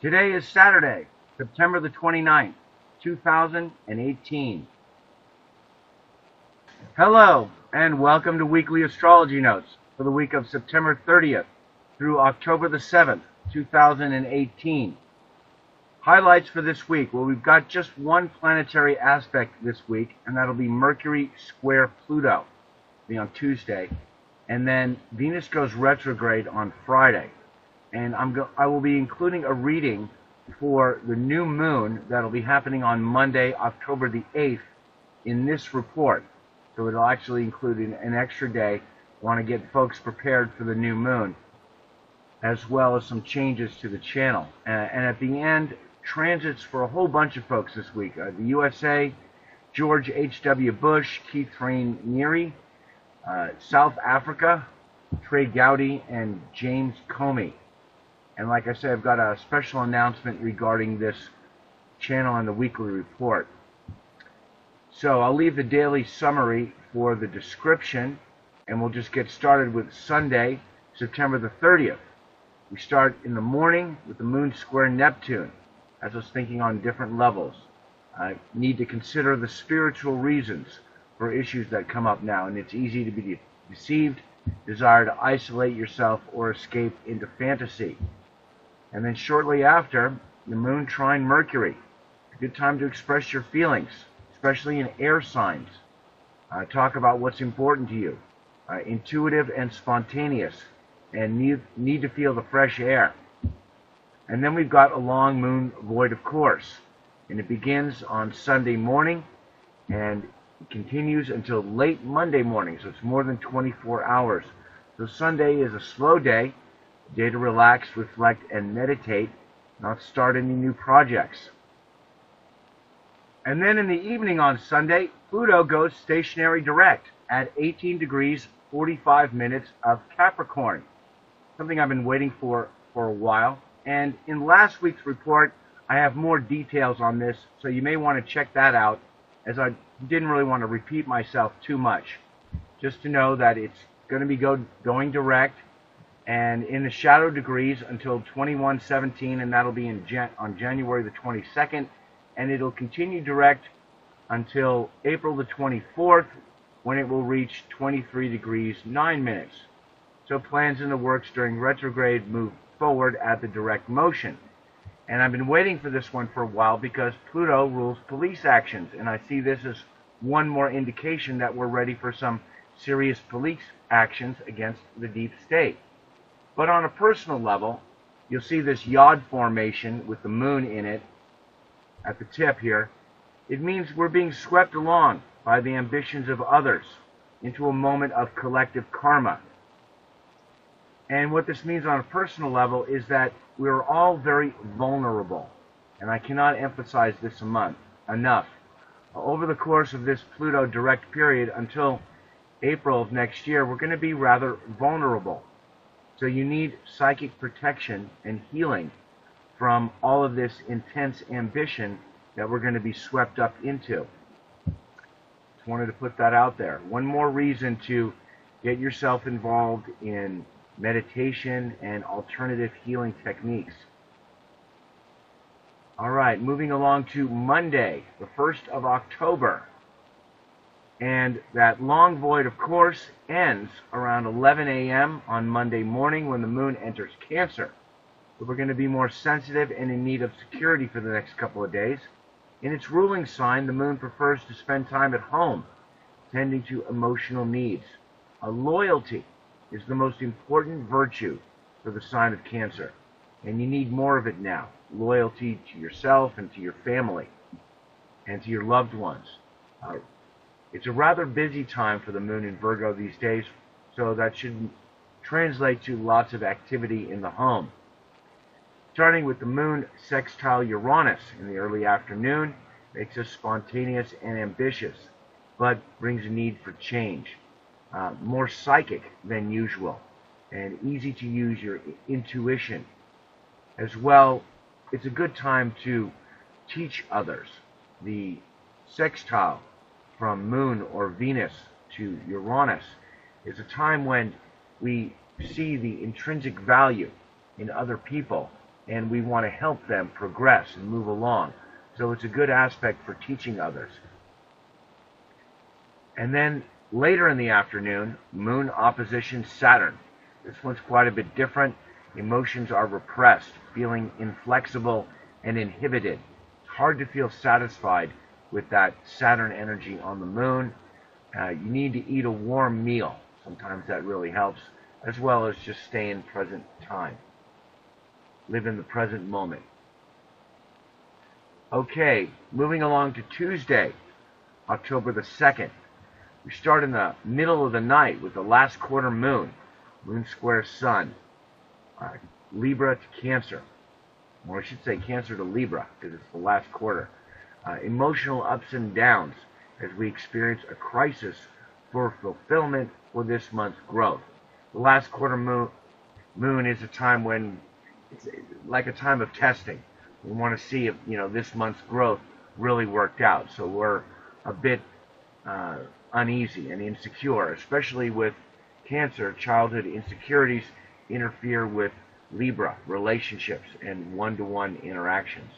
Today is Saturday, September the 29th, 2018. Hello, and welcome to Weekly Astrology Notes for the week of September 30th through October the 7th, 2018. Highlights for this week. Well, we've got just one planetary aspect this week, and that'll be Mercury square Pluto. It'll be on Tuesday. And then Venus goes retrograde on Friday. And I will be including a reading for the new moon that'll be happening on Monday, October the 8th in this report. So it'll actually include an extra day. I want to get folks prepared for the new moon, as well as some changes to the channel. And at the end, transits for a whole bunch of folks this week. The USA, George H.W. Bush, Keith Raniere, South Africa, Trey Gowdy, and James Comey. And like I said, I've got a special announcement regarding this channel and the weekly report. So I'll leave the daily summary for the description, and we'll just get started with Sunday, September the 30th. We start in the morning with the moon square Neptune, as I was thinking on different levels. I need to consider the spiritual reasons for issues that come up now, and it's easy to be deceived, desire to isolate yourself or escape into fantasy. And then shortly after, the moon trine Mercury. A good time to express your feelings, especially in air signs. Talk about what's important to you. Intuitive and spontaneous, and need to feel the fresh air. And then we've got a long moon void, of course. And it begins on Sunday morning, and it continues until late Monday morning, so it's more than 24 hours. So Sunday is a slow day to relax, reflect, and meditate, not start any new projects. And then in the evening on Sunday, Pluto goes stationary direct at 18 degrees 45 minutes of Capricorn, something I've been waiting for a while. And in last week's report, I have more details on this, so you may want to check that out, as I didn't really want to repeat myself too much. Just to know that it's going to be going direct and in the shadow degrees until 2117, and that'll be on January the 22nd, and it'll continue direct until April the 24th, when it will reach 23 degrees 9 minutes. So plans in the works during retrograde move forward at the direct motion. And I've been waiting for this one for a while because Pluto rules police actions, and I see this as one more indication that we're ready for some serious police actions against the deep state. But on a personal level, you'll see this yod formation with the moon in it at the tip here. It means we're being swept along by the ambitions of others into a moment of collective karma. And what this means on a personal level is that we're all very vulnerable. And I cannot emphasize this enough. Over the course of this Pluto direct period until April of next year, we're going to be rather vulnerable. So you need psychic protection and healing from all of this intense ambition that we're going to be swept up into. Just wanted to put that out there. One more reason to get yourself involved in meditation and alternative healing techniques. All right, moving along to Monday, the 1st of October. And that long void, of course, ends around 11 a.m. on Monday morning when the moon enters Cancer. So we're going to be more sensitive and in need of security for the next couple of days. In its ruling sign, the moon prefers to spend time at home, tending to emotional needs. Loyalty is the most important virtue for the sign of Cancer, and you need more of it now. Loyalty to yourself and to your family and to your loved ones. It's a rather busy time for the moon in Virgo these days, so that should translate to lots of activity in the home. Starting with the moon sextile Uranus in the early afternoon, makes us spontaneous and ambitious, but brings a need for change. More psychic than usual, and easy to use your intuition. As well, it's a good time to teach others. The sextile from Moon or Venus to Uranus is a time when we see the intrinsic value in other people and we want to help them progress and move along. So it's a good aspect for teaching others. And then later in the afternoon, Moon opposition Saturn. This one's quite a bit different. Emotions are repressed, feeling inflexible and inhibited. It's hard to feel satisfied with that Saturn energy on the Moon. You need to eat a warm meal. Sometimes that really helps, as well as just stay in present time. Live in the present moment. Okay, moving along to Tuesday, October the 2nd. We start in the middle of the night with the last quarter moon. Moon square Sun. Libra to Cancer. Or I should say Cancer to Libra, because it's the last quarter. Emotional ups and downs as we experience a crisis for fulfillment for this month's growth. The last quarter moon is a time when it's like a time of testing. We want to see if this month's growth really worked out. So we're a bit uneasy and insecure, especially with Cancer. Childhood insecurities interfere with Libra relationships and one-to-one interactions.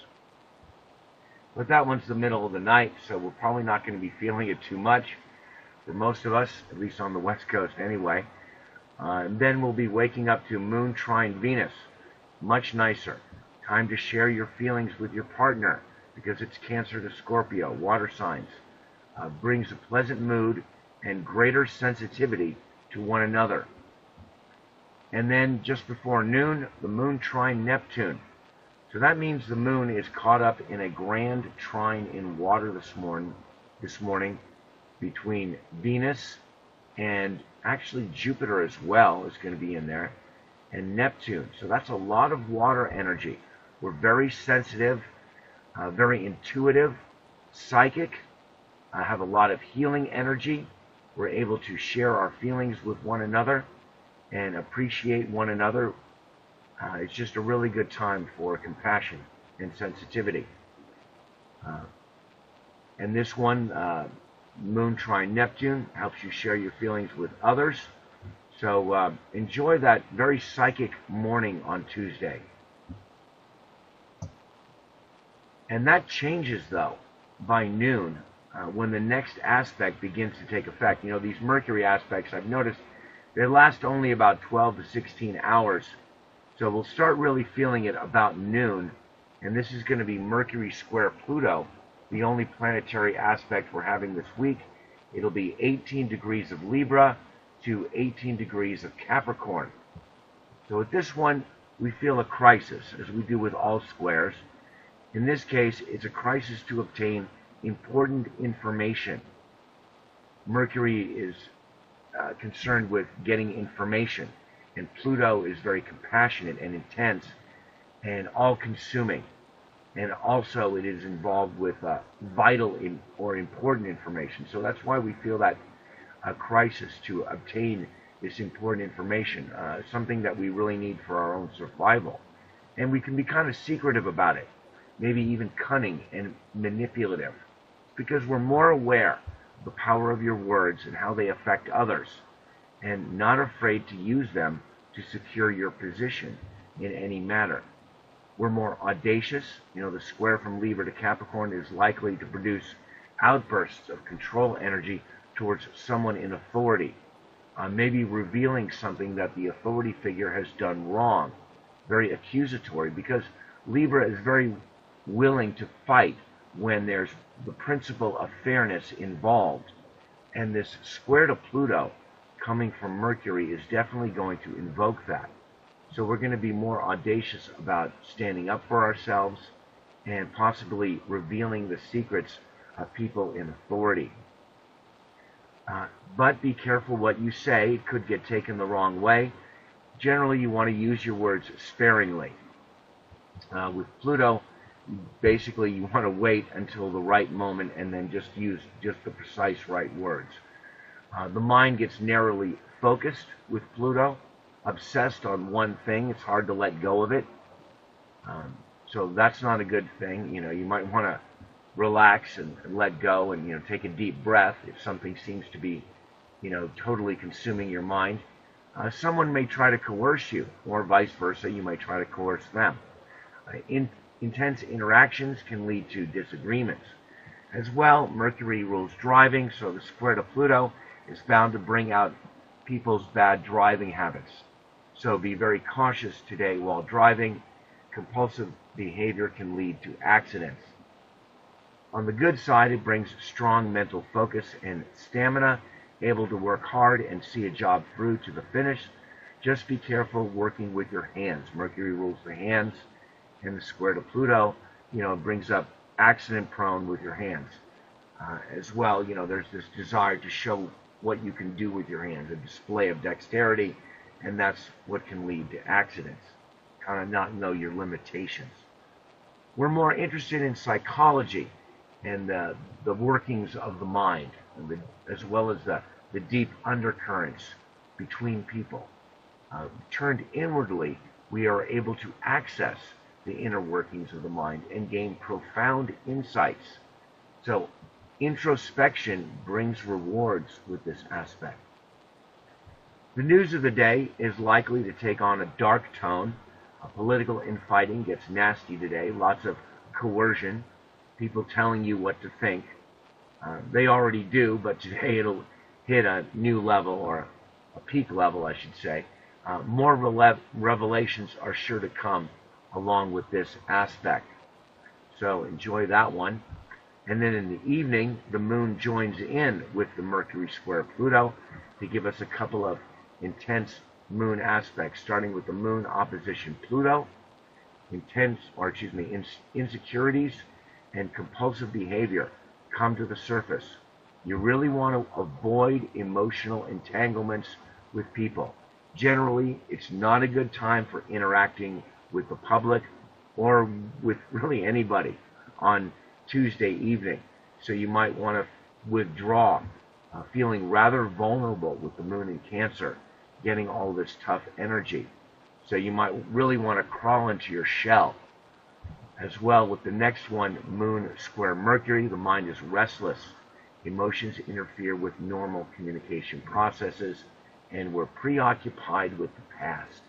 But that one's the middle of the night, so we're probably not going to be feeling it too much for most of us, at least on the West Coast anyway. And then we'll be waking up to Moon trine Venus. Much nicer. Time to share your feelings with your partner, because it's Cancer to Scorpio, water signs. Brings a pleasant mood and greater sensitivity to one another. And then just before noon, the Moon trine Neptune. So that means the Moon is caught up in a grand trine in water this morning between Venus and actually Jupiter as well is going to be in there, and Neptune. So that's a lot of water energy. We're very sensitive, very intuitive, psychic, have a lot of healing energy. We're able to share our feelings with one another and appreciate one another. It's just a really good time for compassion and sensitivity. And this one, Moon trine Neptune, helps you share your feelings with others. So enjoy that very psychic morning on Tuesday. And that changes, though, by noon, when the next aspect begins to take effect. These Mercury aspects, I've noticed, they last only about 12 to 16 hours. So we'll start really feeling it about noon. And this is going to be Mercury square Pluto, the only planetary aspect we're having this week. It'll be 18 degrees of Libra to 18 degrees of Capricorn. So with this one, we feel a crisis, as we do with all squares. In this case, it's a crisis to obtain important information. Mercury is concerned with getting information, and Pluto is very compassionate and intense and all-consuming. And also it is involved with vital or important information. So that's why we feel that crisis to obtain this important information, something that we really need for our own survival. And we can be kind of secretive about it, maybe even cunning and manipulative, because we're more aware of the power of your words and how they affect others, and not afraid to use them to secure your position in any matter. We're more audacious. The square from Libra to Capricorn is likely to produce outbursts of control energy towards someone in authority, maybe revealing something that the authority figure has done wrong. Very accusatory, because Libra is very willing to fight when there's the principle of fairness involved. And this square to Pluto coming from Mercury is definitely going to invoke that. So we're going to be more audacious about standing up for ourselves and possibly revealing the secrets of people in authority. But be careful what you say. It could get taken the wrong way. Generally, you want to use your words sparingly. With Pluto, basically you want to wait until the right moment and then just use just the precise right words. The mind gets narrowly focused with Pluto, obsessed on one thing. It's hard to let go of it. So that's not a good thing. You might want to relax and let go and take a deep breath if something seems to be totally consuming your mind. Someone may try to coerce you, or vice versa. You may try to coerce them. Intense interactions can lead to disagreements. As well, Mercury rules driving, so the square to Pluto is bound to bring out people's bad driving habits. So be very cautious today while driving. Compulsive behavior can lead to accidents. On the good side, it brings strong mental focus and stamina, able to work hard and see a job through to the finish. Just be careful working with your hands. Mercury rules the hands, and the square to Pluto, brings up accident prone with your hands. As well, there's this desire to show what you can do with your hands, a display of dexterity, and that's what can lead to accidents. Kind of not know your limitations. We're more interested in psychology and the workings of the mind, as well as the deep undercurrents between people. Turned inwardly, we are able to access the inner workings of the mind and gain profound insights. So introspection brings rewards with this aspect. The news of the day is likely to take on a dark tone. Political infighting gets nasty today. Lots of coercion, people telling you what to think. They already do, but today it'll hit a new level, or a peak level, I should say. More revelations are sure to come along with this aspect. So enjoy that one. And then in the evening, the moon joins in with the Mercury square Pluto to give us a couple of intense moon aspects, starting with the moon opposition Pluto. Insecurities and compulsive behavior come to the surface. You really want to avoid emotional entanglements with people. Generally, it's not a good time for interacting with the public or with really anybody on Tuesday evening. So you might want to withdraw, feeling rather vulnerable with the moon in Cancer, getting all this tough energy. So you might really want to crawl into your shell. As well, with the next one, moon square Mercury, the mind is restless. Emotions interfere with normal communication processes, and we're preoccupied with the past.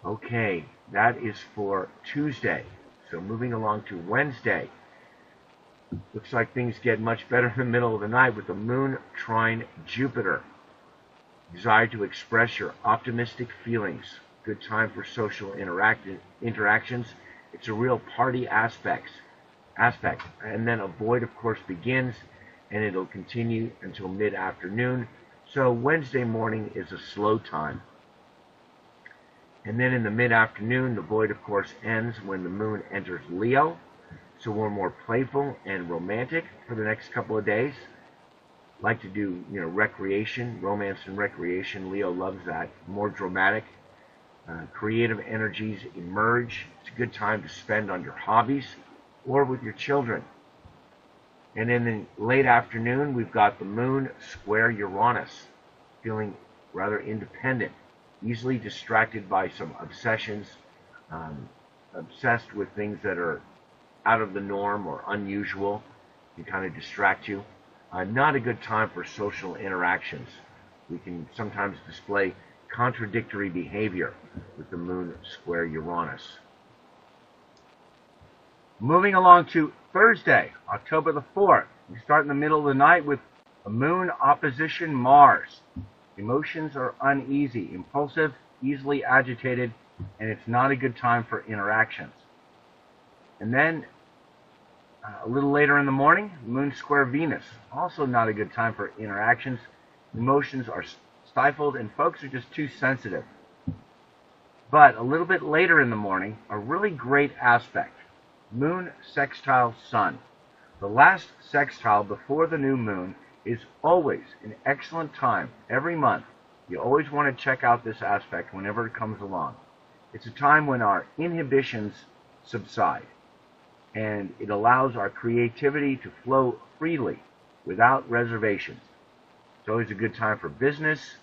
Okay, that is for Tuesday. So moving along to Wednesday. Looks like things get much better in the middle of the night with the moon trine Jupiter. Desire to express your optimistic feelings. Good time for social interactions. It's a real party aspect. And then a void, of course, begins, and it'll continue until mid-afternoon. So Wednesday morning is a slow time. And then in the mid-afternoon, the void, of course, ends when the moon enters Leo. So we're more playful and romantic for the next couple of days. Like to do, recreation, romance and recreation. Leo loves that. More dramatic. Creative energies emerge. It's a good time to spend on your hobbies or with your children. And in the late afternoon, we've got the moon square Uranus, feeling rather independent, easily distracted by some obsessions, obsessed with things that are out of the norm or unusual, can kind of distract you. Not a good time for social interactions. We can sometimes display contradictory behavior with the moon square Uranus. Moving along to Thursday, October the 4th. We start in the middle of the night with a moon opposition Mars. Emotions are uneasy, impulsive, easily agitated, and it's not a good time for interactions. And then a little later in the morning, moon square Venus. Also not a good time for interactions. Emotions are stifled and folks are just too sensitive. But a little bit later in the morning, a really great aspect. Moon sextile Sun. The last sextile before the new moon is always an excellent time every month. You always want to check out this aspect whenever it comes along. It's a time when our inhibitions subside, and it allows our creativity to flow freely without reservations. It's always a good time for business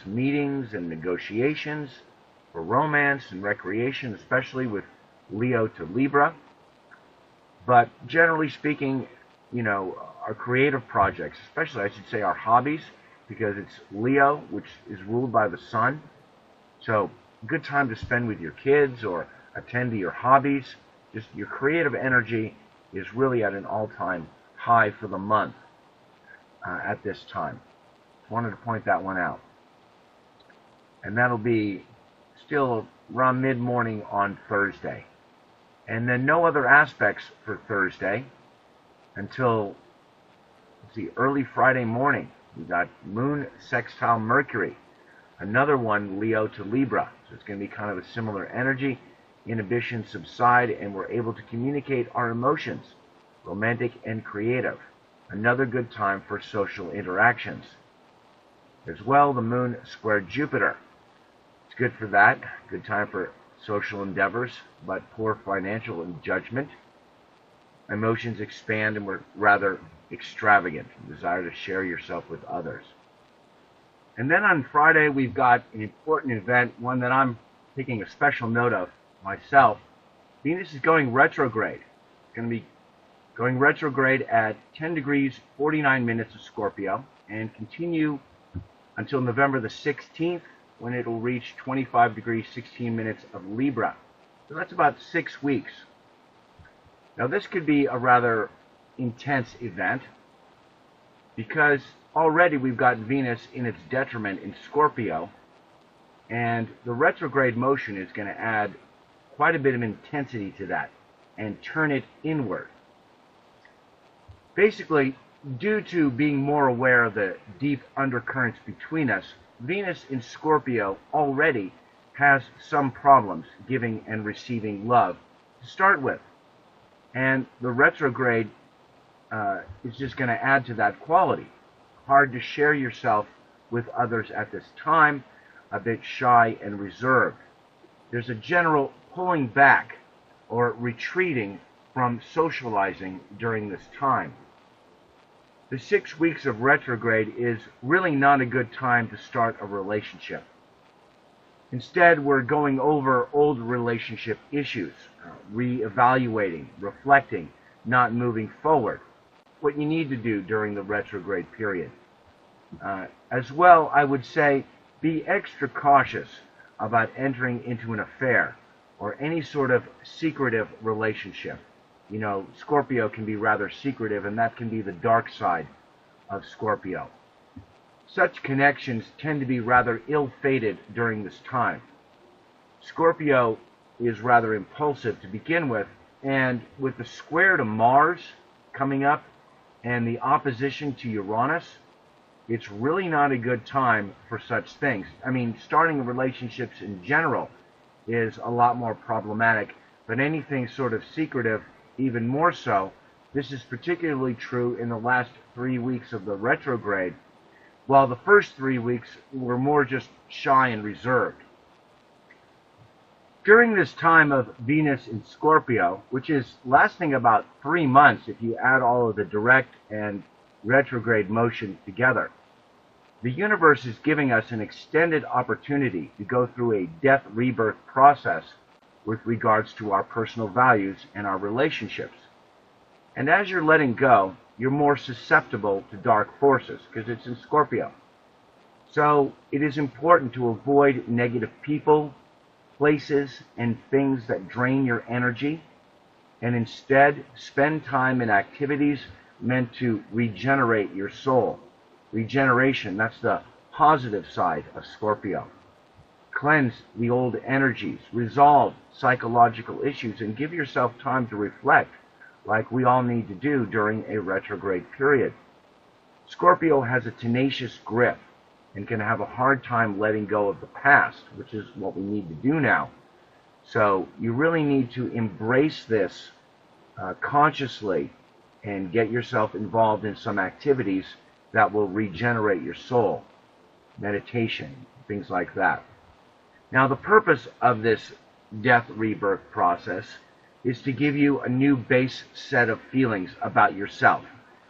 meetings and negotiations, for romance and recreation, especially with Leo to Libra. But generally speaking, our creative projects, especially I should say our hobbies, because it's Leo, which is ruled by the sun. So a good time to spend with your kids or attend to your hobbies. Just your creative energy is really at an all-time high for the month at this time. Wanted to point that one out. And that'll be still around mid-morning on Thursday. And then no other aspects for Thursday until, let's see, early Friday morning. We got Moon sextile Mercury. Another one, Leo to Libra. So it's going to be kind of a similar energy. Inhibitions subside and we're able to communicate our emotions, romantic and creative. Another good time for social interactions. As well, the Moon squared Jupiter. It's good for that. Good time for social endeavors, but poor financial judgment. Emotions expand and we're rather extravagant. Desire to share yourself with others. And then on Friday, we've got an important event, one that I'm taking a special note of myself. Venus is going retrograde. It's going to be going retrograde at 10 degrees 49 minutes of Scorpio and continue until November the 16th, when it'll reach 25 degrees 16 minutes of Libra. So that's about 6 weeks. Now this could be a rather intense event because already we've got Venus in its detriment in Scorpio, and the retrograde motion is going to add quite a bit of intensity to that and turn it inward. Basically, due to being more aware of the deep undercurrents between us, Venus in Scorpio already has some problems giving and receiving love to start with. And the retrograde is just going to add to that quality. Hard to share yourself with others at this time, a bit shy and reserved. There's a general pulling back or retreating from socializing during this time. The 6 weeks of retrograde is really not a good time to start a relationship. Instead, we're going over old relationship issues, reevaluating, reflecting, not moving forward. What you need to do during the retrograde period. As well, I would say be extra cautious about entering into an affair or any sort of secretive relationship. You know, Scorpio can be rather secretive, and that can be the dark side of Scorpio. Such connections tend to be rather ill-fated during this time. Scorpio is rather impulsive to begin with, and with the square to Mars coming up and the opposition to Uranus, it's really not a good time for such things. I mean, starting relationships in general is a lot more problematic, but anything sort of secretive, even more so. This is particularly true in the last 3 weeks of the retrograde, while the first 3 weeks were more just shy and reserved. During this time of Venus in Scorpio, which is lasting about 3 months if you add all of the direct and retrograde motion together, the universe is giving us an extended opportunity to go through a death-rebirth process with regards to our personal values and our relationships. And as you're letting go, you're more susceptible to dark forces because it's in Scorpio. So it is important to avoid negative people, places, and things that drain your energy, and instead spend time in activities meant to regenerate your soul. Regeneration, that's the positive side of Scorpio. Cleanse the old energies, resolve psychological issues, and give yourself time to reflect, like we all need to do during a retrograde period. Scorpio has a tenacious grip and can have a hard time letting go of the past, which is what we need to do now. So you really need to embrace this consciously and get yourself involved in some activities that will regenerate your soul. Meditation, things like that. Now, the purpose of this death rebirth process is to give you a new base set of feelings about yourself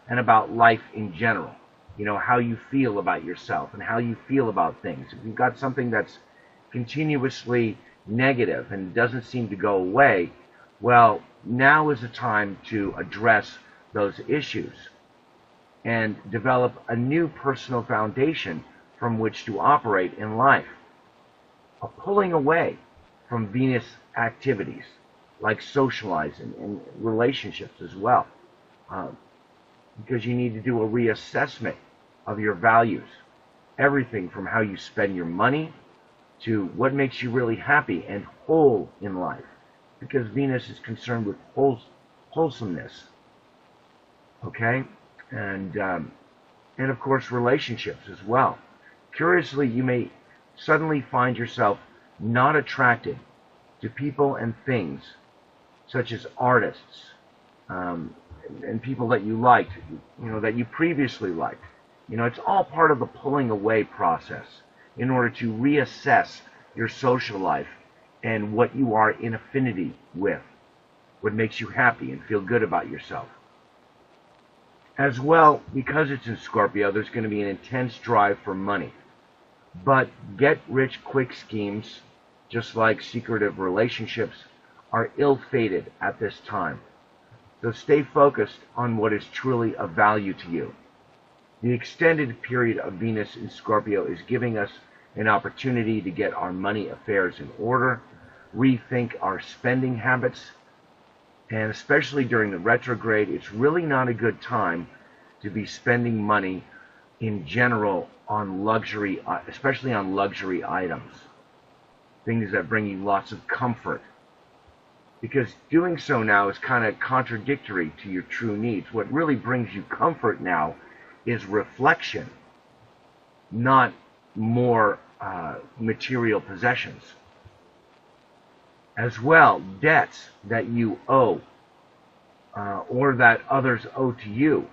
and about life in general. You know, how you feel about yourself and how you feel about things. If you've got something that's continuously negative and doesn't seem to go away, well, now is the time to address those issues and develop a new personal foundation from which to operate in life. a pulling away from Venus activities like socializing and relationships as well, because you need to do a reassessment of your values, everything from how you spend your money to what makes you really happy and whole in life, because Venus is concerned with wholesomeness, okay, and of course relationships as well. Curiously, you may suddenly find yourself not attracted to people and things such as artists, and people that you liked, that you previously liked. It's all part of the pulling away process in order to reassess your social life and what you are in affinity with, what makes you happy and feel good about yourself. As well, because it's in Scorpio, there's going to be an intense drive for money. But get-rich-quick schemes, just like secretive relationships, are ill-fated at this time. So stay focused on what is truly of value to you. The extended period of Venus in Scorpio is giving us an opportunity to get our money affairs in order, rethink our spending habits, and especially during the retrograde, it's really not a good time to be spending money in general on luxury, especially on luxury items, things that bring you lots of comfort, because doing so now is kind of contradictory to your true needs. What really brings you comfort now is reflection, not more material possessions. As well, debts that you owe or that others owe to you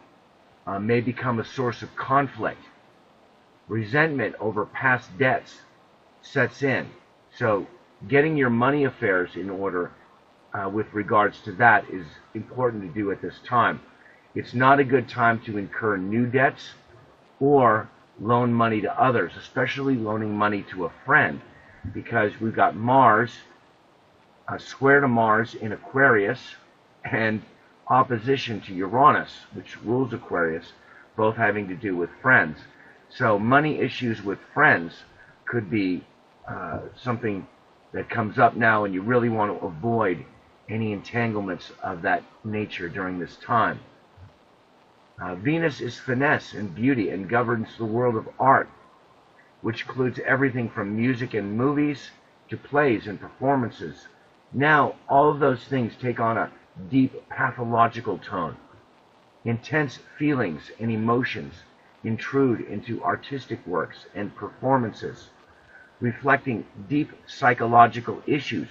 may become a source of conflict. Resentment over past debts sets in. So getting your money affairs in order with regards to that is important to do at this time. It's not a good time to incur new debts or loan money to others, especially loaning money to a friend, because we've got Mars, square to Mars in Aquarius, and opposition to Uranus, which rules Aquarius, both having to do with friends. So money issues with friends could be something that comes up now, and you really want to avoid any entanglements of that nature during this time. Venus is finesse and beauty and governs the world of art, which includes everything from music and movies to plays and performances. Now, all of those things take on a deep pathological tone. Intense feelings and emotions intrude into artistic works and performances, reflecting deep psychological issues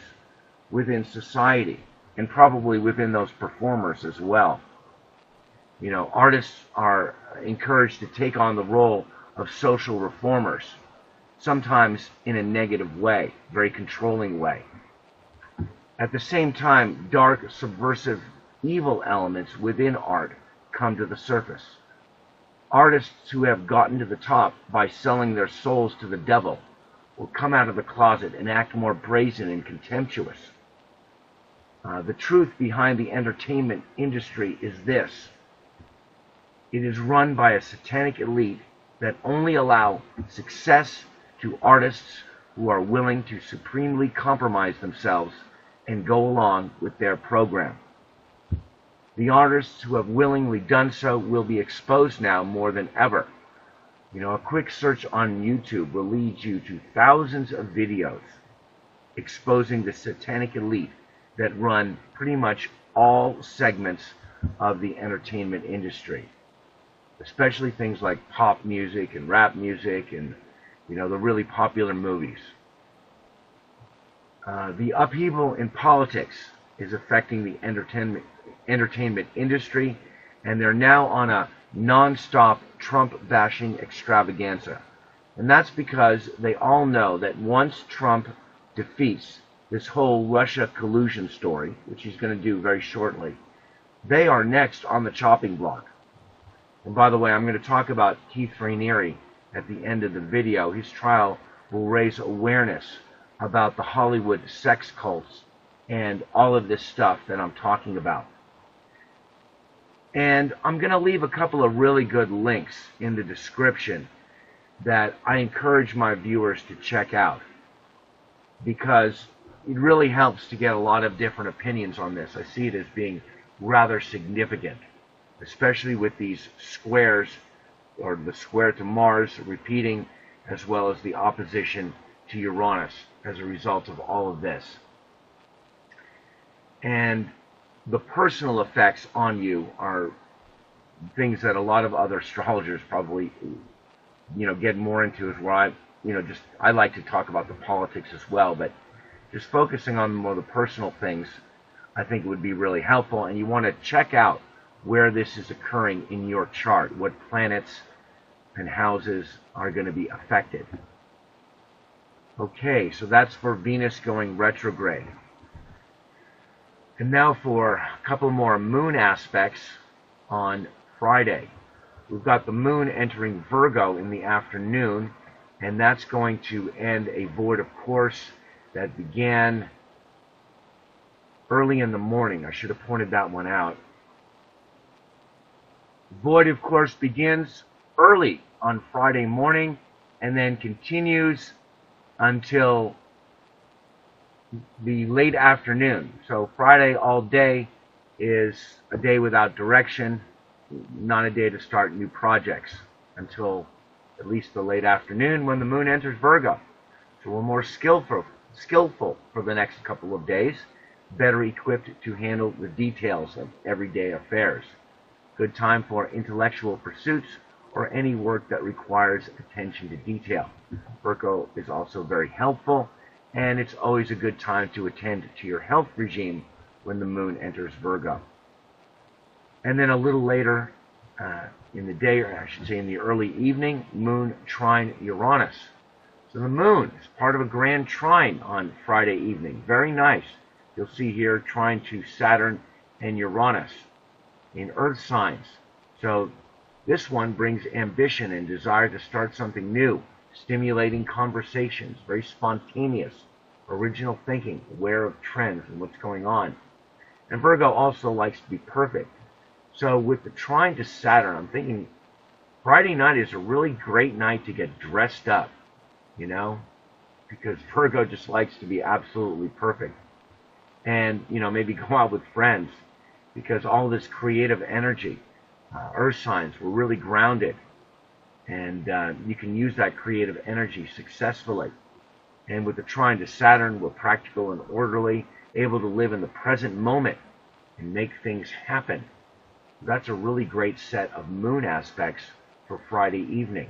within society and probably within those performers as well. Artists are encouraged to take on the role of social reformers, sometimes in a negative way, very controlling way. At the same time, dark, subversive, evil elements within art come to the surface. Artists who have gotten to the top by selling their souls to the devil will come out of the closet and act more brazen and contemptuous. The truth behind the entertainment industry is this: it is run by a satanic elite that only allow success to artists who are willing to supremely compromise themselves and go along with their program. The artists who have willingly done so will be exposed now more than ever. A quick search on YouTube will lead you to thousands of videos exposing the satanic elite that run pretty much all segments of the entertainment industry, especially things like pop music and rap music and, the really popular movies. The upheaval in politics is affecting the entertainment industry, and they're now on a non-stop Trump-bashing extravaganza. And that's because they all know that once Trump defeats this whole Russia collusion story, which he's going to do very shortly, they are next on the chopping block. And by the way, I'm going to talk about Keith Raniere at the end of the video. His trial will raise awareness about the Hollywood sex cults and all of this stuff that I'm talking about. And I'm going to leave a couple of really good links in the description that I encourage my viewers to check out. because it really helps to get a lot of different opinions on this. I see it as being rather significant, especially with these squares, or the square to Mars repeating, as well as the opposition to Uranus as a result of all of this. And the personal effects on you are things that a lot of other astrologers probably, get more into, is where I like to talk about the politics as well, but just focusing on more the personal things, I think it would be really helpful. And you want to check out where this is occurring in your chart, what planets and houses are going to be affected. Okay, so that's for Venus going retrograde. And now for a couple more moon aspects on Friday. We've got the moon entering Virgo in the afternoon, and that's going to end a void of course that began early in the morning. I should have pointed that one out. Void of course begins early on Friday morning and then continues until the late afternoon. So Friday all day is a day without direction, not a day to start new projects until at least the late afternoon when the moon enters Virgo. So we're more skillful for the next couple of days, better equipped to handle the details of everyday affairs. Good time for intellectual pursuits or any work that requires attention to detail. Virgo is also very helpful, and it's always a good time to attend to your health regime when the moon enters Virgo. And then a little later in the day, or I should say in the early evening, moon trine Uranus. So the moon is part of a grand trine on Friday evening. Very nice. You'll see here trine to Saturn and Uranus in Earth signs. So this one brings ambition and desire to start something new, stimulating conversations, very spontaneous, original thinking, aware of trends and what's going on. And Virgo also likes to be perfect. So with the trine to Saturn, I'm thinking Friday night is a really great night to get dressed up, because Virgo just likes to be absolutely perfect. And, maybe go out with friends, because all this creative energy, Earth signs, were really grounded. And you can use that creative energy successfully. And with the trine to Saturn, we're practical and orderly, able to live in the present moment and make things happen. That's a really great set of moon aspects for Friday evening.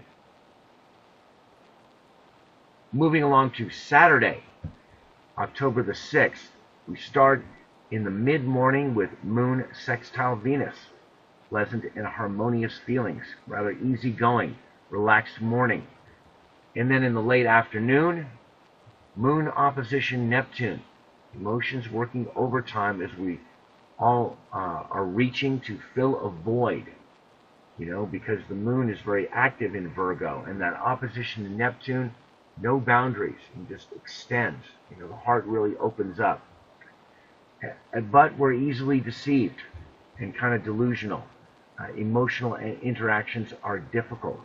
Moving along to Saturday, October the 6th, we start in the mid-morning with moon sextile Venus. Pleasant and harmonious feelings, rather easygoing, relaxed morning. And then in the late afternoon, moon opposition Neptune. Emotions working overtime as we all are reaching to fill a void, because the moon is very active in Virgo, and that opposition to Neptune, no boundaries, and just extends. The heart really opens up. But we're easily deceived and kind of delusional. Emotional interactions are difficult.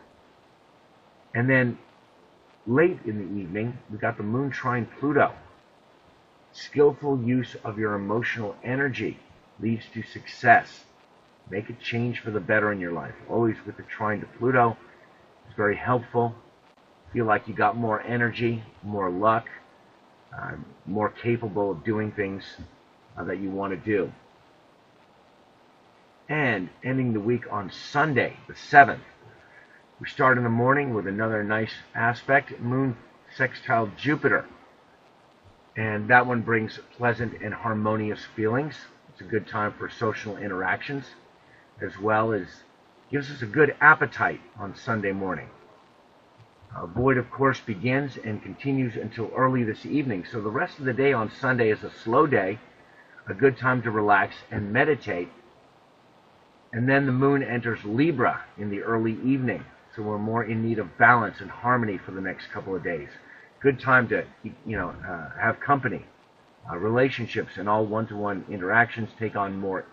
And then late in the evening, we got the moon trine Pluto. Skillful use of your emotional energy leads to success. Make a change for the better in your life. Always with the trine to Pluto. It's very helpful. Feel like you got more energy, more luck, more capable of doing things that you want to do. And ending the week on Sunday, the 7th, we start in the morning with another nice aspect, moon sextile Jupiter. And that one brings pleasant and harmonious feelings. It's a good time for social interactions, as well as gives us a good appetite on Sunday morning. Void, of course, begins and continues until early this evening. So the rest of the day on Sunday is a slow day, a good time to relax and meditate. And then the moon enters Libra in the early evening. So we're more in need of balance and harmony for the next couple of days. Good time to, have company. Relationships and all one-to-one interactions take on more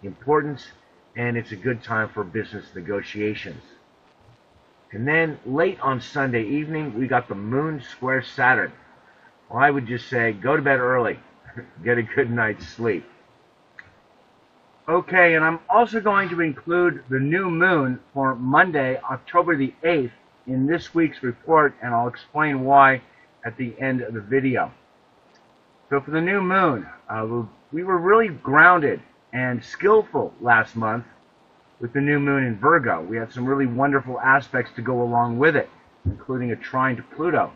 importance, and it's a good time for business negotiations. And then late on Sunday evening, we got the moon square Saturn. Well, I would just say go to bed early. Get a good night's sleep. Okay, and I'm also going to include the new moon for Monday, October the 8th, in this week's report, and I'll explain why at the end of the video. So for the new moon, we were really grounded and skillful last month with the new moon in Virgo. We had some really wonderful aspects to go along with it, including a trine to Pluto.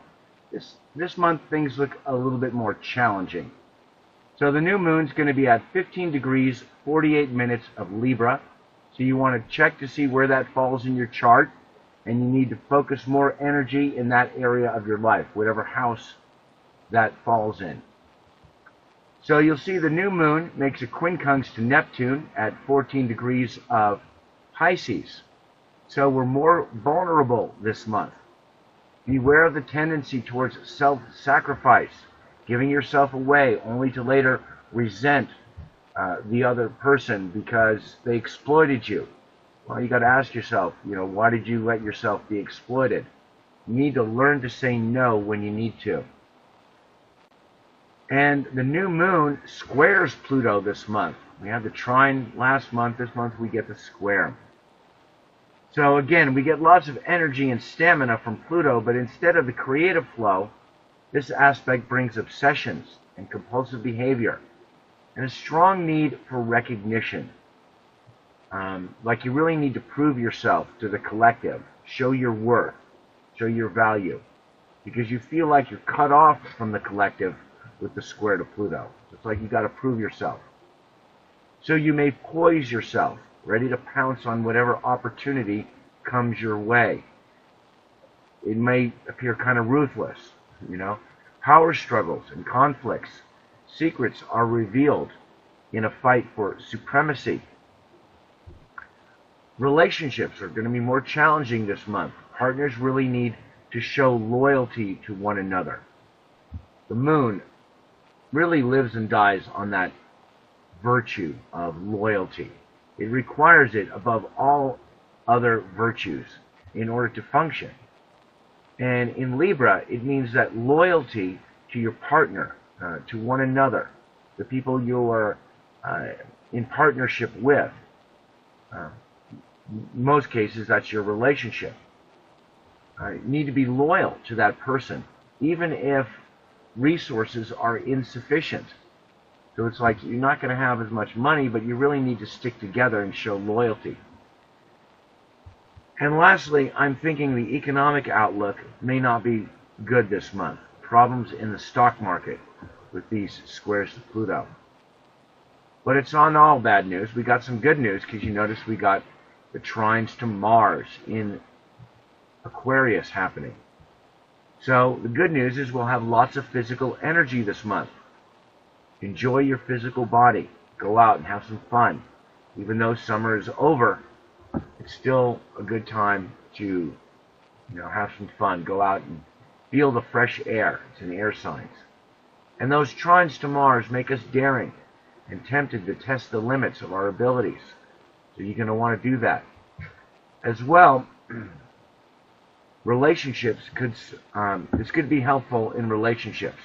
This month things look a little bit more challenging. So the new moon's going to be at 15 degrees, 48 minutes of Libra. So you want to check to see where that falls in your chart, and you need to focus more energy in that area of your life, whatever house that falls in. So you'll see the new moon makes a quincunx to Neptune at 14 degrees of Pisces. So we're more vulnerable this month. Beware of the tendency towards self-sacrifice, giving yourself away only to later resent the other person because they exploited you. Well, you got to ask yourself, why did you let yourself be exploited? You need to learn to say no when you need to. And the new moon squares Pluto this month. We had the trine last month. This month we get the square. So again, we get lots of energy and stamina from Pluto, but instead of the creative flow, this aspect brings obsessions and compulsive behavior and a strong need for recognition. Like you really need to prove yourself to the collective, show your worth, show your value, because you feel like you're cut off from the collective with the square to Pluto. It's like you got to prove yourself. So you may poise yourself, ready to pounce on whatever opportunity comes your way. It may appear kind of ruthless, Power struggles and conflicts. Secrets are revealed in a fight for supremacy. Relationships are going to be more challenging this month. Partners really need to show loyalty to one another. The moon really lives and dies on that virtue of loyalty. It requires it above all other virtues in order to function. And in Libra, it means that loyalty to your partner, to one another, the people you are in partnership with. In most cases, that's your relationship. You need to be loyal to that person, even if resources are insufficient. So it's like you're not going to have as much money, but you really need to stick together and show loyalty. And lastly, I'm thinking the economic outlook may not be good this month. Problems in the stock market with these squares to Pluto. But it's not all bad news. We got some good news because you notice we got the trines to Mars in Aquarius happening. So the good news is we'll have lots of physical energy this month. Enjoy your physical body. Go out and have some fun. Even though summer is over, it's still a good time to have some fun. Go out and feel the fresh air. It's in air signs. And those trines to Mars make us daring and tempted to test the limits of our abilities. So you're going to want to do that. As well, relationships this could be helpful in relationships.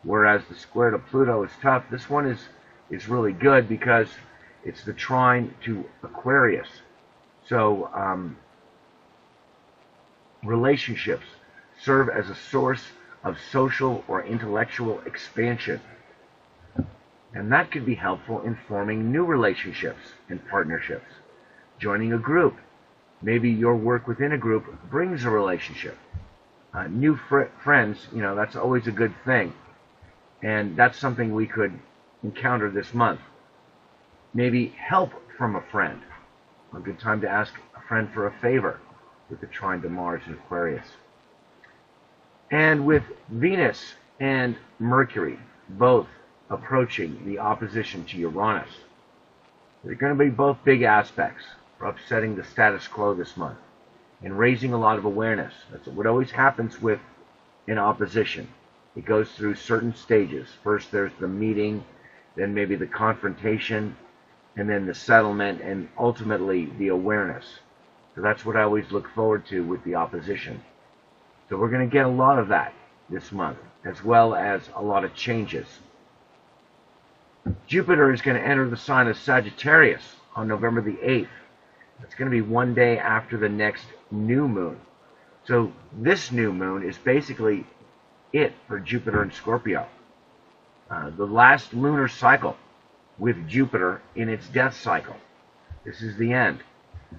Whereas the square to Pluto is tough, this one is really good because it's the trine to Aquarius. So relationships serve as a source of social or intellectual expansion. And that could be helpful in forming new relationships and partnerships. Joining a group. Maybe your work within a group brings a relationship. New friends, that's always a good thing. And that's something we could encounter this month. Maybe help from a friend. A good time to ask a friend for a favor with the trine to Mars in Aquarius. And with Venus and Mercury both approaching the opposition to Uranus, they're going to be both big aspects for upsetting the status quo this month and raising a lot of awareness. That's what always happens with an opposition. It goes through certain stages. First there's the meeting, then maybe the confrontation, and then the settlement, and ultimately the awareness. So that's what I always look forward to with the opposition. So we're going to get a lot of that this month. as well as a lot of changes. Jupiter is going to enter the sign of Sagittarius on November the 8th. It's going to be one day after the next new moon. So this new moon is basically it for Jupiter and Scorpio. The last lunar cycle with Jupiter in its death cycle. This is the end.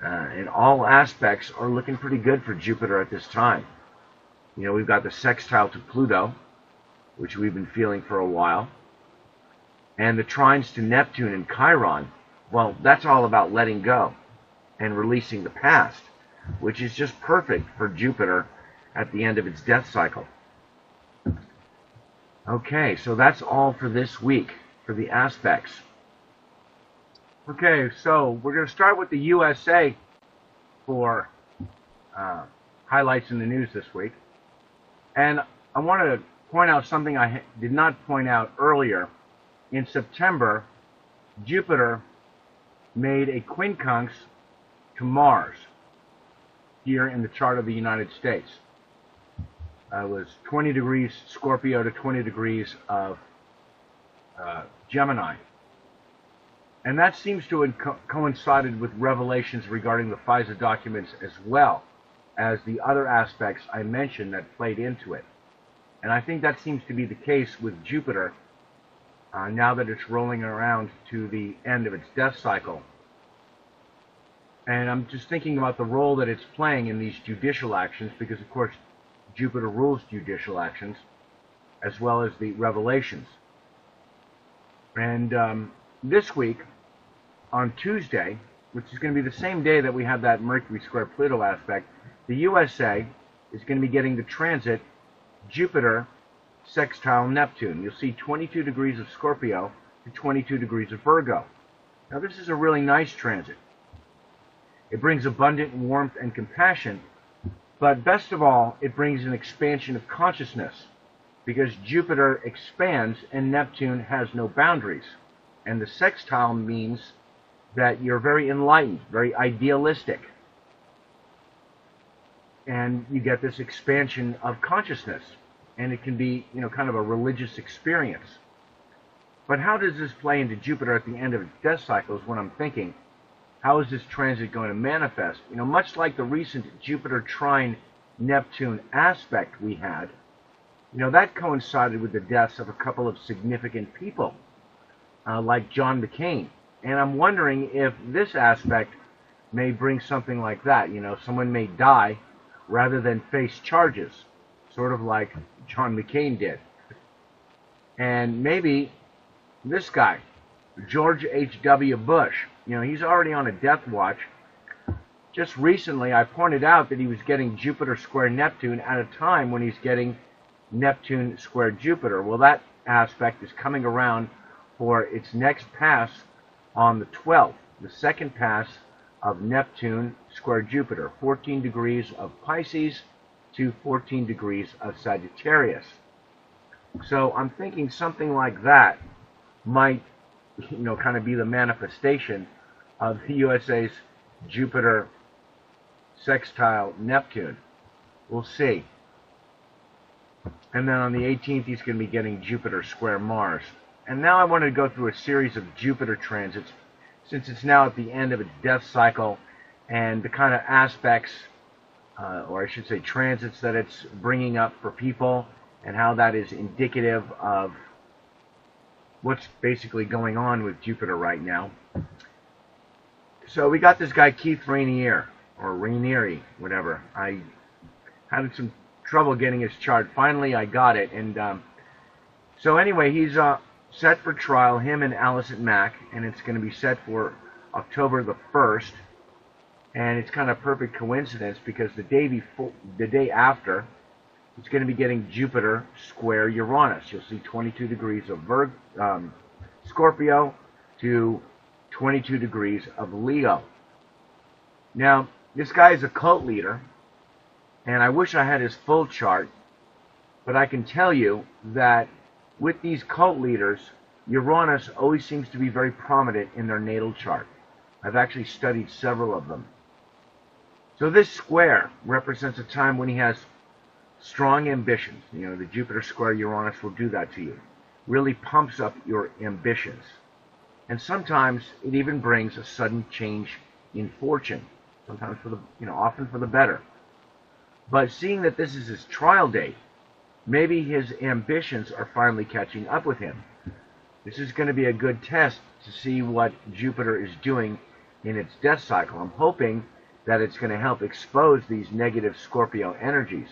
And all aspects are looking pretty good for Jupiter at this time. You know, we've got the sextile to Pluto, which we've been feeling for a while. And the trines to Neptune and Chiron, well, that's all about letting go and releasing the past, which is just perfect for Jupiter at the end of its death cycle. Okay, so that's all for this week for the aspects. Okay, so we're going to start with the USA for highlights in the news this week. And I want to point out something I did not point out earlier. In September, Jupiter made a quincunx to Mars here in the chart of the United States. It was 20 degrees Scorpio to 20 degrees of Gemini. And that seems to have coincided with revelations regarding the FISA documents as well as the other aspects I mentioned that played into it. And I think that seems to be the case with Jupiter now that it's rolling around to the end of its death cycle. And I'm just thinking about the role that it's playing in these judicial actions, because of course Jupiter rules judicial actions as well as the revelations. And this week, on Tuesday, which is going to be the same day that we have that Mercury square Pluto aspect, the USA is going to be getting the transit Jupiter sextile Neptune. You'll see 22 degrees of Scorpio to 22 degrees of Virgo. Now this is a really nice transit. It brings abundant warmth and compassion, but best of all, it brings an expansion of consciousness, because Jupiter expands and Neptune has no boundaries. And the sextile means that you're very enlightened, very idealistic. And you get this expansion of consciousness. And it can be, you know, kind of a religious experience. But how does this play into Jupiter at the end of its death cycle is what I'm thinking. How is this transit going to manifest? You know, much like the recent Jupiter trine Neptune aspect we had, you know, that coincided with the deaths of a couple of significant people, like John McCain. And I'm wondering if this aspect may bring something like that. You know, someone may die rather than face charges, sort of like John McCain did. And maybe this guy, George H.W. Bush, you know, he's already on a death watch. Just recently, I pointed out that he was getting Jupiter square Neptune at a time when he's getting Neptune square Jupiter. Well, that aspect is coming around for its next pass on the 12th, the second pass of Neptune square Jupiter, 14 degrees of Pisces to 14 degrees of Sagittarius. So I'm thinking something like that might, you know, kind of be the manifestation of the USA's Jupiter sextile Neptune. We'll see. And then on the 18th, he's going to be getting Jupiter square Mars. And now I want to go through a series of Jupiter transits, since it's now at the end of its death cycle, and the kind of aspects, or I should say transits, that it's bringing up for people, and how that is indicative of what's basically going on with Jupiter right now. So we got this guy Keith Raniere, or Raniere, whatever. I had some trouble getting his chart. Finally, I got it. And so anyway, he's set for trial, him and Allison Mack, and it's going to be set for October the 1st. And it's kind of perfect coincidence, because the day after, it's going to be getting Jupiter square Uranus. You'll see 22 degrees of Scorpio to 22 degrees of Leo. Now, this guy is a cult leader, and I wish I had his full chart, but I can tell you that with these cult leaders, Uranus always seems to be very prominent in their natal chart. I've actually studied several of them. So this square represents a time when he has strong ambitions. You know, the Jupiter square Uranus will do that to you. Really pumps up your ambitions. And sometimes it even brings a sudden change in fortune. Sometimes for the, often for the better. But seeing that this is his trial date, maybe his ambitions are finally catching up with him. This is going to be a good test to see what Jupiter is doing in its death cycle. I'm hoping that it's going to help expose these negative Scorpio energies,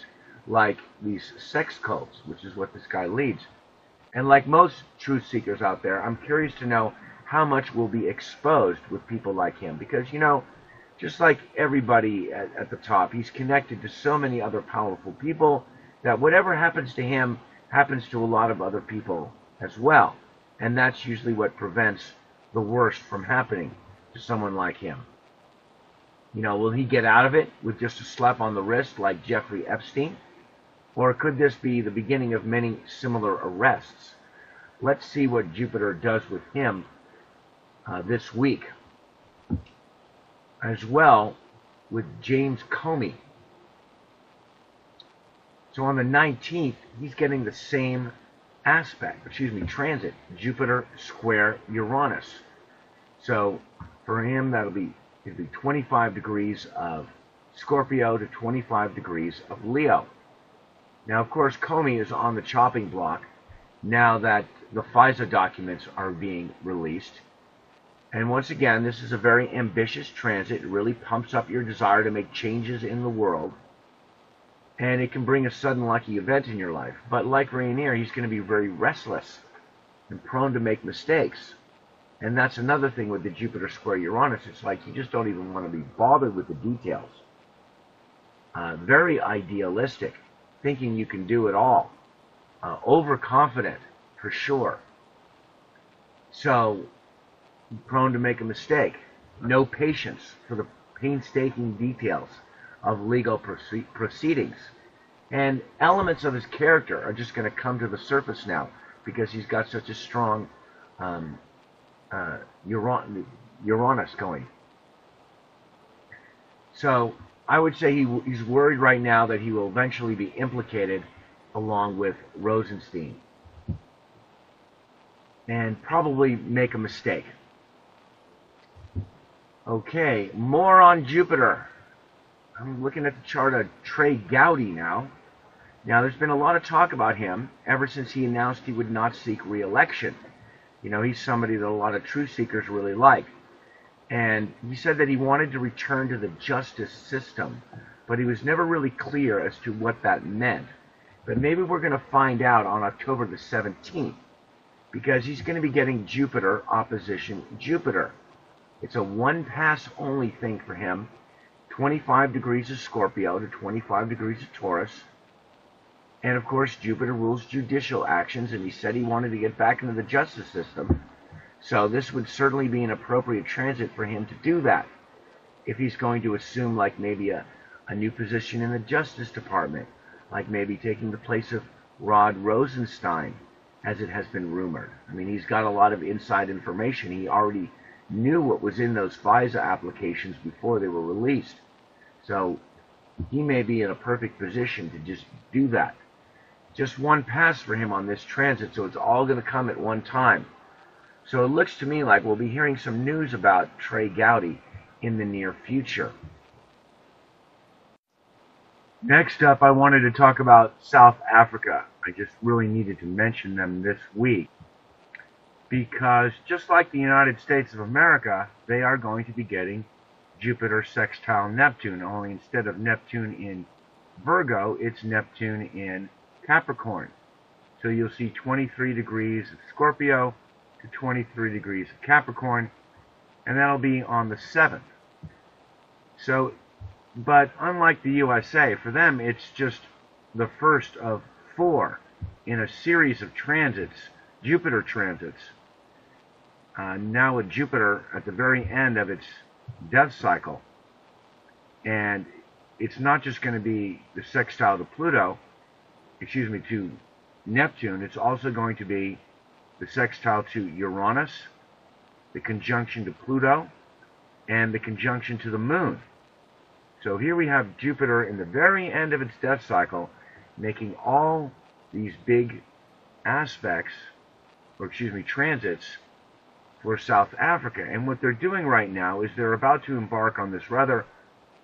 like these sex cults, which is what this guy leads. And like most truth seekers out there, I'm curious to know how much will be exposed with people like him. Because, just like everybody at the top, he's connected to so many other powerful people that whatever happens to him happens to a lot of other people as well. And that's usually what prevents the worst from happening to someone like him. Will he get out of it with just a slap on the wrist like Jeffrey Epstein? Or could this be the beginning of many similar arrests? Let's see what Jupiter does with him this week. As well with James Comey. So on the 19th, he's getting the same transit, Jupiter square Uranus. So for him, it'll be 25 degrees of Scorpio to 25 degrees of Leo. Now, of course, Comey is on the chopping block now that the FISA documents are being released. And once again, this is a very ambitious transit. It really pumps up your desire to make changes in the world. And it can bring a sudden lucky event in your life. But like Raniere, he's going to be very restless and prone to make mistakes. And that's another thing with the Jupiter square Uranus. It's like you just don't even want to be bothered with the details. Very idealistic, thinking you can do it all. Overconfident, for sure. So, prone to make a mistake. No patience for the painstaking details of legal proceedings. And elements of his character are just going to come to the surface now because he's got such a strong Uranus going. So I would say he's worried right now that he will eventually be implicated along with Rosenstein and probably make a mistake. Okay, more on Jupiter. I'm looking at the chart of Trey Gowdy now. Now, there's been a lot of talk about him ever since he announced he would not seek re-election. He's somebody that a lot of truth seekers really like. And he said that he wanted to return to the justice system, but he was never really clear as to what that meant. But maybe we're going to find out on October the 17th, because he's going to be getting Jupiter opposition Jupiter. It's a one-pass only thing for him. 25 degrees of Scorpio to 25 degrees of Taurus. And of course, Jupiter rules judicial actions, and he said he wanted to get back into the justice system. So this would certainly be an appropriate transit for him to do that. If he's going to assume like maybe a new position in the Justice Department, like maybe taking the place of Rod Rosenstein, as it has been rumored. I mean, he's got a lot of inside information. He already knew what was in those FISA applications before they were released. So he may be in a perfect position to just do that. Just one pass for him on this transit, so it's all going to come at one time. So it looks to me like we'll be hearing some news about Trey Gowdy in the near future. Next up, I wanted to talk about South Africa. I just really needed to mention them this week, because just like the United States of America, they are going to be getting Jupiter sextile Neptune, only instead of Neptune in Virgo, it's Neptune in Capricorn. So you'll see 23 degrees of Scorpio to 23 degrees of Capricorn, and that'll be on the 7th. So, but unlike the USA, for them it's just the first of 4 in a series of transits, Jupiter transits. Now with Jupiter at the very end of its death cycle, and it's not just going to be the sextile to Pluto, to Neptune, it's also going to be the sextile to Uranus, the conjunction to Pluto, and the conjunction to the Moon. So here we have Jupiter in the very end of its death cycle, making all these big aspects, or excuse me, transits for South Africa. And what they're doing right now is they're about to embark on this rather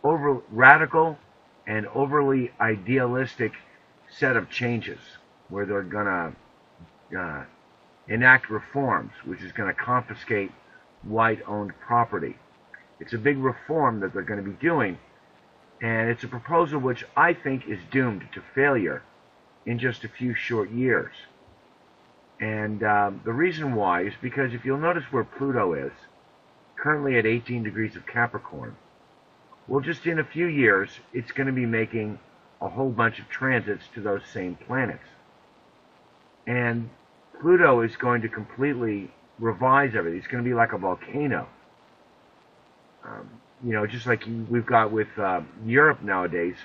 radical and overly idealistic set of changes where they're going to enact reforms, which is going to confiscate white-owned property. It's a big reform that they're going to be doing, and it's a proposal which I think is doomed to failure in just a few short years. And the reason why is because if you'll notice where Pluto is, currently at 18 degrees of Capricorn, well, just in a few years, it's going to be making a whole bunch of transits to those same planets. And Pluto is going to completely revise everything. It's going to be like a volcano. You know, just like we've got with Europe nowadays,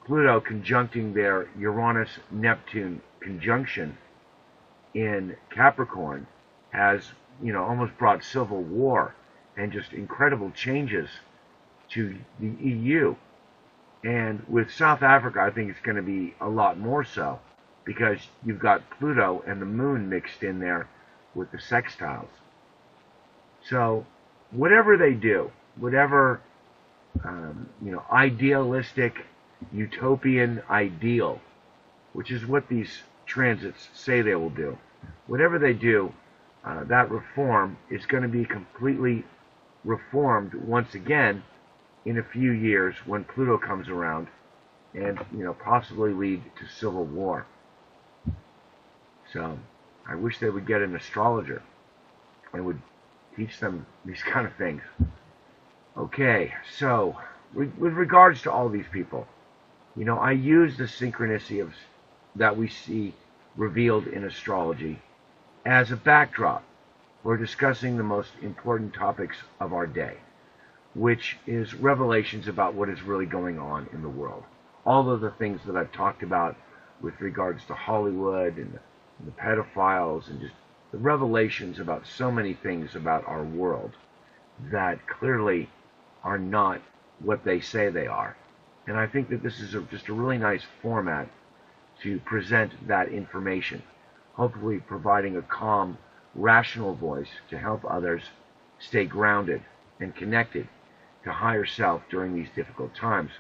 Pluto conjuncting their Uranus-Neptune conjunction in Capricorn has, you know, almost brought civil war and just incredible changes to the EU. And with South Africa, I think it's going to be a lot more so, because you've got Pluto and the moon mixed in there with the sextiles. So whatever they do, whatever you know, idealistic, utopian ideal, which is what these transits say they will do, whatever they do, that reform is going to be completely reformed once again in a few years when Pluto comes around, and, you know, possibly lead to civil war. So I wish they would get an astrologer and would teach them these kind of things. Okay, so with regards to all these people, you know, I use the synchronicity that we see revealed in astrology as a backdrop for discussing the most important topics of our day, which is revelations about what is really going on in the world. All of the things that I've talked about with regards to Hollywood and the pedophiles, and just the revelations about so many things about our world that clearly are not what they say they are. And I think that this is just a really nice format to present that information, hopefully providing a calm, rational voice to help others stay grounded and connected to higher self during these difficult times.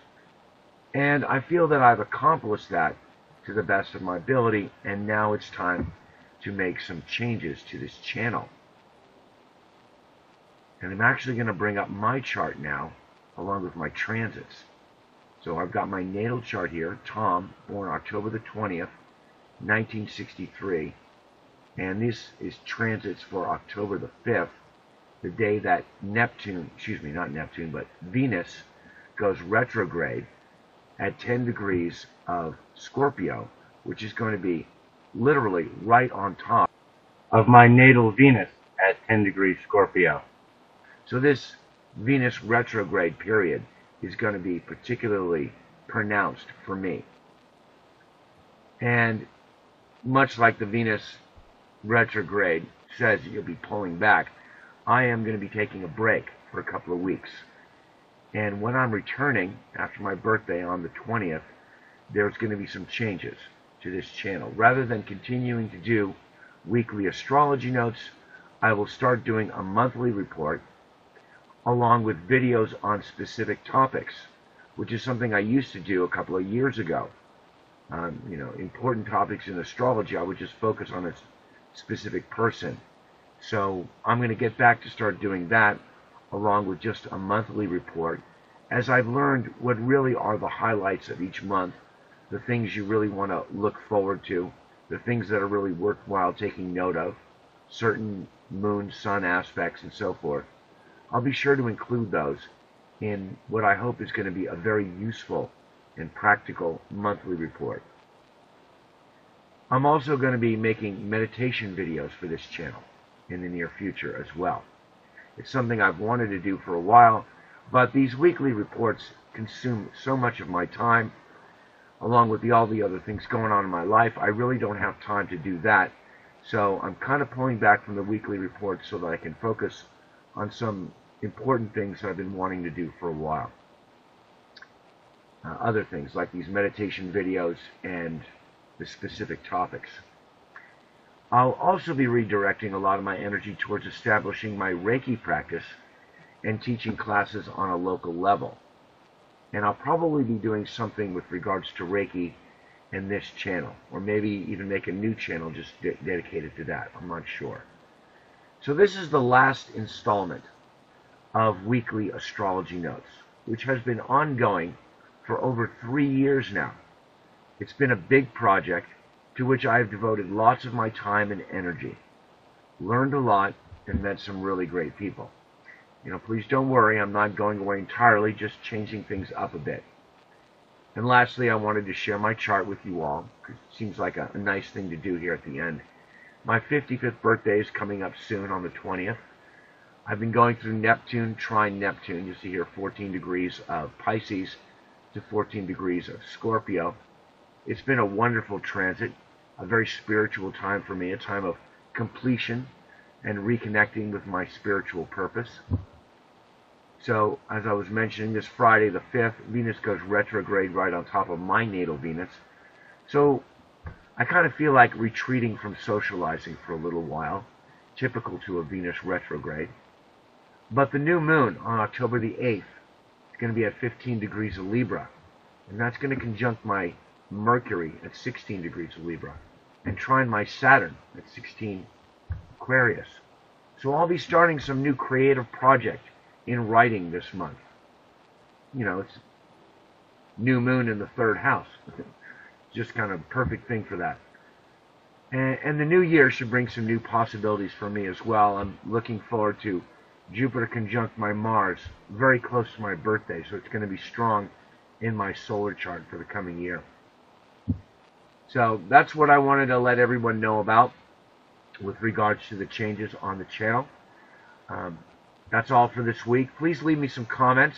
And I feel that I've accomplished that to the best of my ability, and now it's time to make some changes to this channel. And I'm actually going to bring up my chart now, along with my transits. So I've got my natal chart here, Tom, born October the 20th, 1963. And this is transits for October the 5th, the day that Venus goes retrograde at 10 degrees of Scorpio, which is going to be literally right on top of my natal Venus at 10 degrees Scorpio. So this Venus retrograde period is going to be particularly pronounced for me. And much like the Venus retrograde says that you'll be pulling back, I am going to be taking a break for a couple of weeks. And when I'm returning after my birthday on the 20th, there's going to be some changes to this channel. Rather than continuing to do weekly astrology notes, I will start doing a monthly report along with videos on specific topics, which is something I used to do a couple of years ago. You know, important topics in astrology, I would just focus on a specific person. So I'm going to get back to start doing that, along with just a monthly report, as I've learned what really are the highlights of each month, the things you really want to look forward to, the things that are really worthwhile taking note of, certain moon, sun aspects, and so forth. I'll be sure to include those in what I hope is going to be a very useful and practical monthly report. I'm also going to be making meditation videos for this channel in the near future as well. It's something I've wanted to do for a while, but these weekly reports consume so much of my time, along with all the other things going on in my life. I really don't have time to do that, so I'm kind of pulling back from the weekly reports so that I can focus on some important things that I've been wanting to do for a while. other things like these meditation videos and the specific topics. I'll also be redirecting a lot of my energy towards establishing my Reiki practice and teaching classes on a local level. And I'll probably be doing something with regards to Reiki in this channel, or maybe even make a new channel just dedicated to that. I'm not sure. So this is the last installment of Weekly Astrology Notes, which has been ongoing for over 3 years now. It's been a big project to which I have devoted lots of my time and energy, learned a lot, and met some really great people. Please don't worry, I'm not going away entirely, just changing things up a bit. And lastly, I wanted to share my chart with you all, because it seems like a nice thing to do here at the end. My 55th birthday is coming up soon on the 20th. I've been going through Neptune, trine Neptune. You see here 14 degrees of Pisces to 14 degrees of Scorpio. It's been a wonderful transit, a very spiritual time for me, a time of completion and reconnecting with my spiritual purpose. So, as I was mentioning, this Friday the 5th, Venus goes retrograde right on top of my natal Venus. So, I kind of feel like retreating from socializing for a little while, typical to a Venus retrograde. But the new moon on October the 8th is going to be at 15 degrees of Libra, and that's going to conjunct my Mercury at 16 degrees of Libra, and trine my Saturn at 16 Aquarius. So I'll be starting some new creative project in writing this month. It's new moon in the 3rd house. Just kind of perfect thing for that. And the new year should bring some new possibilities for me as well. I'm looking forward to Jupiter conjunct my Mars very close to my birthday, so it's going to be strong in my solar chart for the coming year. So that's what I wanted to let everyone know about with regards to the changes on the channel. That's all for this week. Please leave me some comments.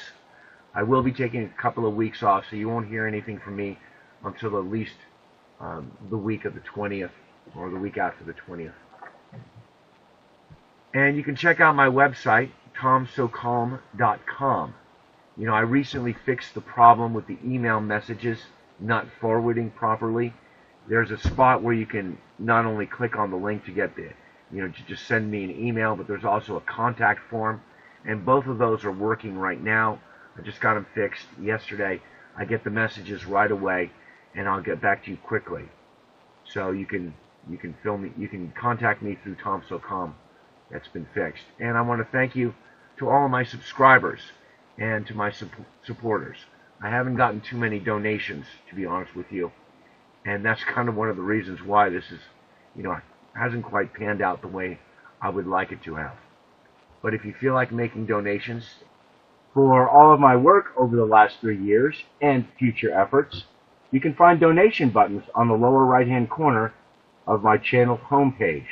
I will be taking a couple of weeks off, so you won't hear anything from me until at least the week of the 20th, or the week after the 20th. And you can check out my website, tomsocalm.com. I recently fixed the problem with the email messages not forwarding properly. There's a spot where you can not only click on the link to get to just send me an email, but there's also a contact form, and both of those are working right now. I just got them fixed yesterday. I get the messages right away, and I'll get back to you quickly. So you can contact me through tomsocalm. That's been fixed. And I want to thank you to all of my subscribers and to my supporters. I haven't gotten too many donations, to be honest with you, and that's kind of one of the reasons why this is, hasn't quite panned out the way I would like it to have. But if you feel like making donations for all of my work over the last 3 years and future efforts, you can find donation buttons on the lower right-hand corner of my channel homepage.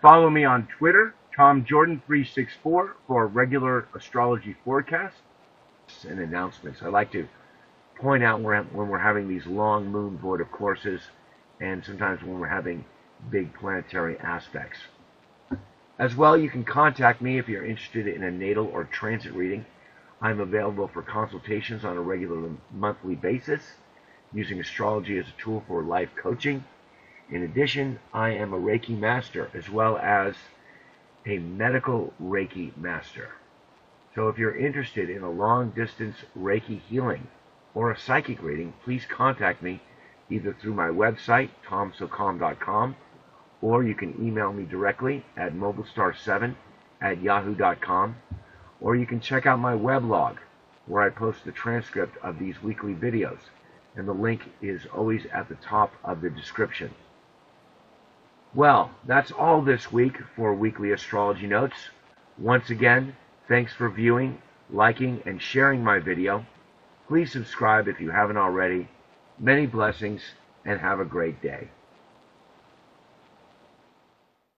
Follow me on Twitter, TomJordan364, for regular astrology forecasts and announcements. I like to point out when we're having these long moon void courses, and sometimes when we're having big planetary aspects. As well, you can contact me if you're interested in a natal or transit reading. I'm available for consultations on a regular monthly basis, using astrology as a tool for life coaching. In addition, I am a Reiki master as well as a medical Reiki master. So if you're interested in a long-distance Reiki healing or a psychic reading, please contact me either through my website, tomsocalm.com, or you can email me directly at mobilestar7@yahoo.com, or you can check out my weblog where I post the transcript of these weekly videos, and the link is always at the top of the description. Well, that's all this week for Weekly Astrology Notes. Once again, thanks for viewing, liking, and sharing my video. Please subscribe if you haven't already. Many blessings, and have a great day.